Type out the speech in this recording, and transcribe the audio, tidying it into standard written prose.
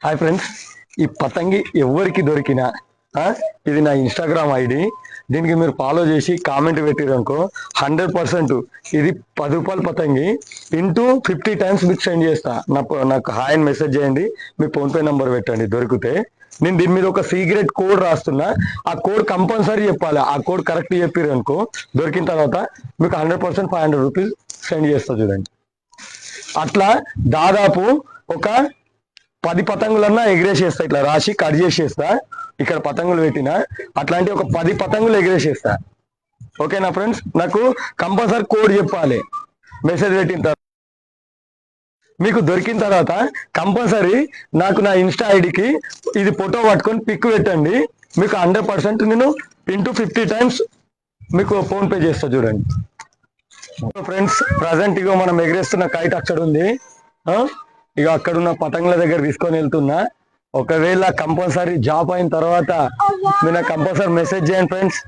Hi friends, ఈ పతంగి ఎవరికి దొరికినా ఇది నా ఇన్స్టాగ్రామ్ ఐడి. దీనికి మీరు ఫాలో చేసి కామెంట్ పెట్టిరనుకో 100% ఇది 10 రూపాయల పతంగి ఇంటూ 50 టైమ్స్ మీకు సెండ్ చేస్తా. నాకు హాయ్ అని మెసేజ్ చేయండి, మీ ఫోన్పే నెంబర్ పెట్టండి. దొరికితే నేను దీని మీద ఒక సీక్రెట్ కోడ్ రాస్తున్నా. ఆ కోడ్ కంపల్సరీ చెప్పాలి. ఆ కోడ్ కరెక్ట్ చెప్పారు అనుకో, దొరికిన తర్వాత మీకు 100% 500 రూపీస్ సెండ్ చేస్తా. చూడండి, అట్లా దాదాపు ఒక 10 పతంగులన్నా ఎగిరేసేస్తా. ఇట్లా రాసి కట్ చేసేస్తా. ఇక్కడ పతంగులు పెట్టిన అట్లాంటి ఒక 10 పతంగులు ఎగిరేసేస్తా. ఓకేనా ఫ్రెండ్స్? నాకు కంపల్సరీ కోడ్ చెప్పాలి. మెసేజ్ పెట్టిన తర్వాత మీకు దొరికిన తర్వాత కంపల్సరీ నాకు నా ఇన్స్టా ఐడికి ఇది ఫోటో పట్టుకొని పిక్ పెట్టండి. మీకు 100% నేను ఇంటూ 50 టైమ్స్ మీకు ఫోన్పే చేస్తా. చూడండి ఫ్రెండ్స్, ప్రజెంట్ ఇగో మనం ఎగిరేస్తున్న కైట్ అక్కడ ఉంది. ఇక అక్కడున్న పతంగుల దగ్గర తీసుకొని వెళ్తున్నా. ఒకవేళ కంపల్సరీ జాబ్ అయిన తర్వాత మీరు నాకు కంపల్సరీ మెసేజ్ చేయండి ఫ్రెండ్స్.